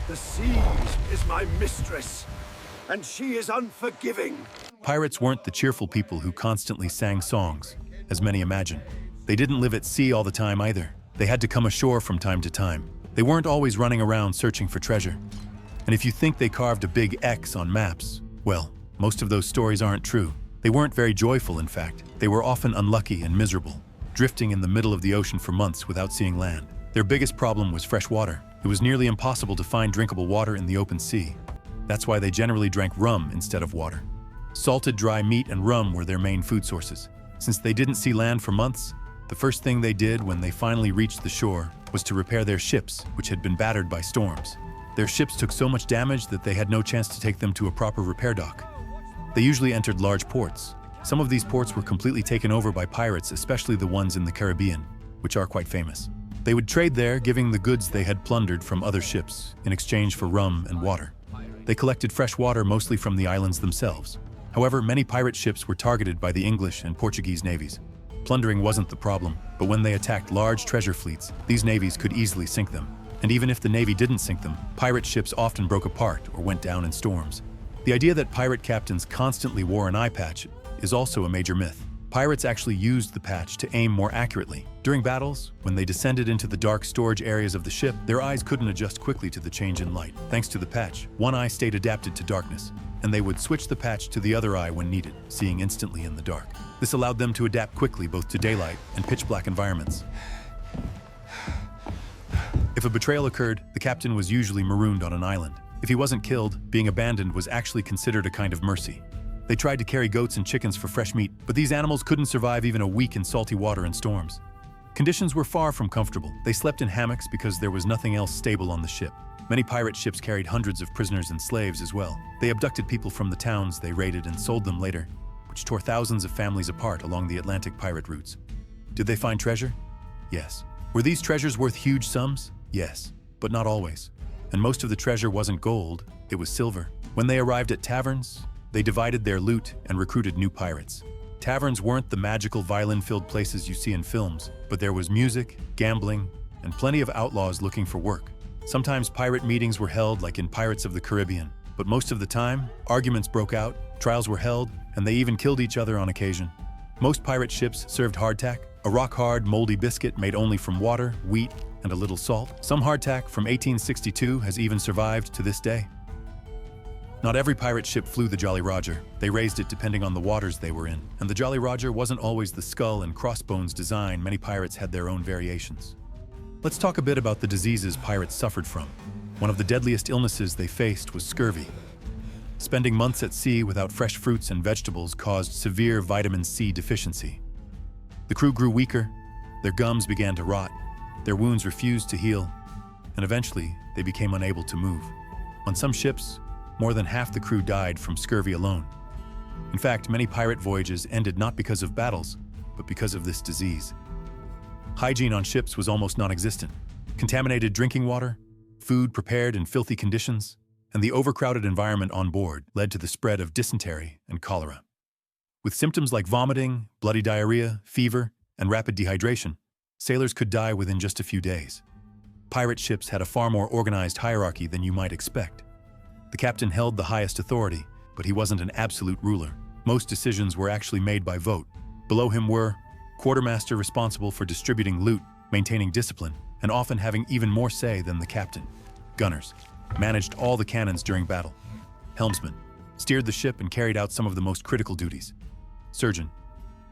The seas is my mistress, and she is unforgiving. Pirates weren't the cheerful people who constantly sang songs, as many imagine. They didn't live at sea all the time either. They had to come ashore from time to time. They weren't always running around searching for treasure. And if you think they carved a big X on maps, well, most of those stories aren't true. They weren't very joyful, in fact. They were often unlucky and miserable, drifting in the middle of the ocean for months without seeing land. Their biggest problem was fresh water. It was nearly impossible to find drinkable water in the open sea. That's why they generally drank rum instead of water. Salted dry meat and rum were their main food sources. Since they didn't see land for months, the first thing they did when they finally reached the shore was to repair their ships, which had been battered by storms. Their ships took so much damage that they had no chance to take them to a proper repair dock. They usually entered large ports. Some of these ports were completely taken over by pirates, especially the ones in the Caribbean, which are quite famous. They would trade there, giving the goods they had plundered from other ships in exchange for rum and water. They collected fresh water mostly from the islands themselves. However, many pirate ships were targeted by the English and Portuguese navies. Plundering wasn't the problem, but when they attacked large treasure fleets, these navies could easily sink them. And even if the navy didn't sink them, pirate ships often broke apart or went down in storms. The idea that pirate captains constantly wore an eye patch is also a major myth. Pirates actually used the patch to aim more accurately. During battles, when they descended into the dark storage areas of the ship, their eyes couldn't adjust quickly to the change in light. Thanks to the patch, one eye stayed adapted to darkness, and they would switch the patch to the other eye when needed, seeing instantly in the dark. This allowed them to adapt quickly both to daylight and pitch-black environments. If a betrayal occurred, the captain was usually marooned on an island. If he wasn't killed, being abandoned was actually considered a kind of mercy. They tried to carry goats and chickens for fresh meat, but these animals couldn't survive even a week in salty water and storms. Conditions were far from comfortable. They slept in hammocks because there was nothing else stable on the ship. Many pirate ships carried hundreds of prisoners and slaves as well. They abducted people from the towns they raided and sold them later, which tore thousands of families apart along the Atlantic pirate routes. Did they find treasure? Yes. Were these treasures worth huge sums? Yes, but not always. And most of the treasure wasn't gold, it was silver. When they arrived at taverns, they divided their loot and recruited new pirates. Taverns weren't the magical violin-filled places you see in films, but there was music, gambling, and plenty of outlaws looking for work. Sometimes pirate meetings were held like in Pirates of the Caribbean, but most of the time, arguments broke out, trials were held, and they even killed each other on occasion. Most pirate ships served hardtack, a rock-hard, moldy biscuit made only from water, wheat, and a little salt. Some hardtack from 1862 has even survived to this day. Not every pirate ship flew the Jolly Roger. They raised it depending on the waters they were in. And the Jolly Roger wasn't always the skull and crossbones design. Many pirates had their own variations. Let's talk a bit about the diseases pirates suffered from. One of the deadliest illnesses they faced was scurvy. Spending months at sea without fresh fruits and vegetables caused severe vitamin C deficiency. The crew grew weaker, their gums began to rot, their wounds refused to heal, and eventually they became unable to move. On some ships, more than half the crew died from scurvy alone. In fact, many pirate voyages ended not because of battles, but because of this disease. Hygiene on ships was almost non-existent. Contaminated drinking water, food prepared in filthy conditions, and the overcrowded environment on board led to the spread of dysentery and cholera. With symptoms like vomiting, bloody diarrhea, fever, and rapid dehydration, sailors could die within just a few days. Pirate ships had a far more organized hierarchy than you might expect. The captain held the highest authority, but he wasn't an absolute ruler. Most decisions were actually made by vote. Below him were quartermaster, responsible for distributing loot, maintaining discipline, and often having even more say than the captain. Gunners managed all the cannons during battle. Helmsman steered the ship and carried out some of the most critical duties. Surgeon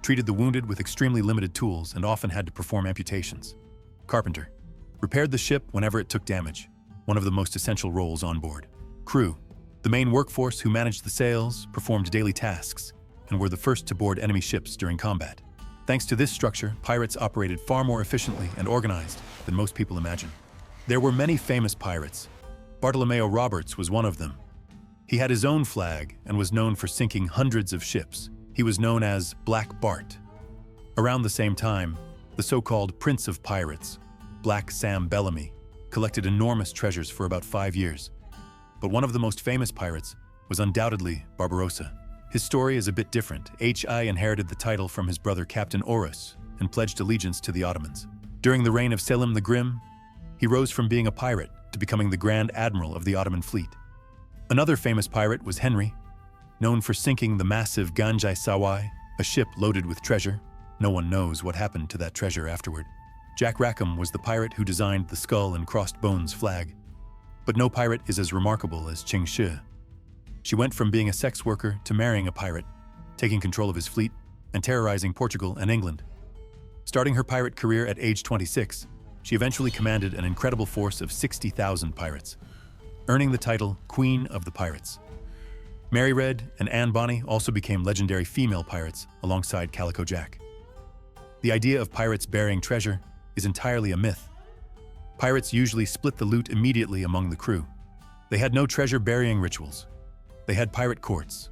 treated the wounded with extremely limited tools and often had to perform amputations. Carpenter repaired the ship whenever it took damage, one of the most essential roles on board. Crew, the main workforce who managed the sails, performed daily tasks, and were the first to board enemy ships during combat. Thanks to this structure, pirates operated far more efficiently and organized than most people imagine. There were many famous pirates. Bartolomeo Roberts was one of them. He had his own flag and was known for sinking hundreds of ships. He was known as Black Bart. Around the same time, the so-called Prince of Pirates, Black Sam Bellamy, collected enormous treasures for about 5 years. But one of the most famous pirates was undoubtedly Barbarossa. His story is a bit different. H.I. inherited the title from his brother Captain Orus and pledged allegiance to the Ottomans. During the reign of Selim the Grim, he rose from being a pirate to becoming the Grand Admiral of the Ottoman fleet. Another famous pirate was Henry, known for sinking the massive Ganjai Sawai, a ship loaded with treasure. No one knows what happened to that treasure afterward. Jack Rackham was the pirate who designed the skull and crossed bones flag. But no pirate is as remarkable as Ching Shi. She went from being a sex worker to marrying a pirate, taking control of his fleet, and terrorizing Portugal and England. Starting her pirate career at age 26, she eventually commanded an incredible force of 60,000 pirates, earning the title Queen of the Pirates. Mary Red and Anne Bonny also became legendary female pirates alongside Calico Jack. The idea of pirates burying treasure is entirely a myth. Pirates usually split the loot immediately among the crew. They had no treasure-burying rituals. They had pirate courts,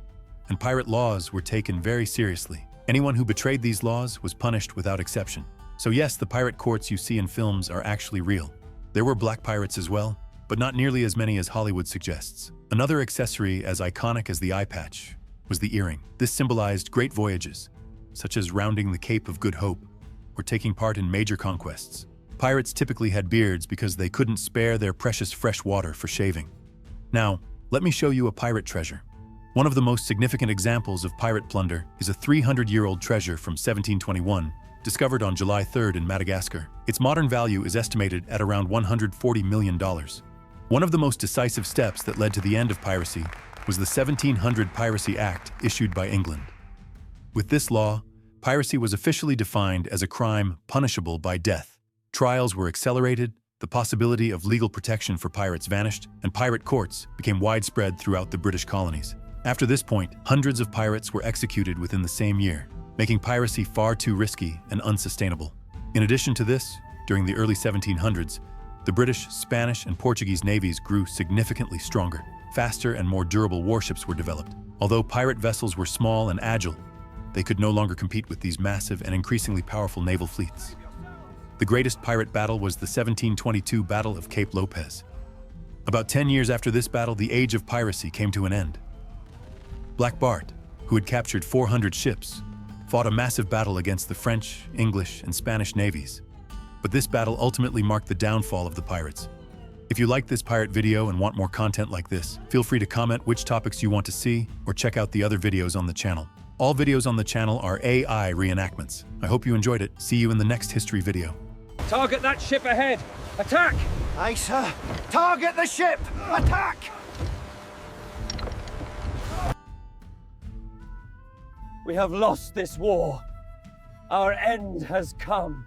and pirate laws were taken very seriously. Anyone who betrayed these laws was punished without exception. So yes, the pirate courts you see in films are actually real. There were black pirates as well, but not nearly as many as Hollywood suggests. Another accessory as iconic as the eye patch was the earring. This symbolized great voyages, such as rounding the Cape of Good Hope or taking part in major conquests. Pirates typically had beards because they couldn't spare their precious fresh water for shaving. Now, let me show you a pirate treasure. One of the most significant examples of pirate plunder is a 300-year-old treasure from 1721, discovered on July 3rd in Madagascar. Its modern value is estimated at around $140 million. One of the most decisive steps that led to the end of piracy was the 1700 Piracy Act issued by England. With this law, piracy was officially defined as a crime punishable by death. Trials were accelerated, the possibility of legal protection for pirates vanished, and pirate courts became widespread throughout the British colonies. After this point, hundreds of pirates were executed within the same year, making piracy far too risky and unsustainable. In addition to this, during the early 1700s, the British, Spanish, and Portuguese navies grew significantly stronger. Faster and more durable warships were developed. Although pirate vessels were small and agile, they could no longer compete with these massive and increasingly powerful naval fleets. The greatest pirate battle was the 1722 Battle of Cape Lopez. About 10 years after this battle, the age of piracy came to an end. Black Bart, who had captured 400 ships, fought a massive battle against the French, English, and Spanish navies. But this battle ultimately marked the downfall of the pirates. If you like this pirate video and want more content like this, feel free to comment which topics you want to see or check out the other videos on the channel. All videos on the channel are AI reenactments. I hope you enjoyed it. See you in the next history video. Target that ship ahead! Attack! Aye, sir. Target the ship! Attack! We have lost this war. Our end has come.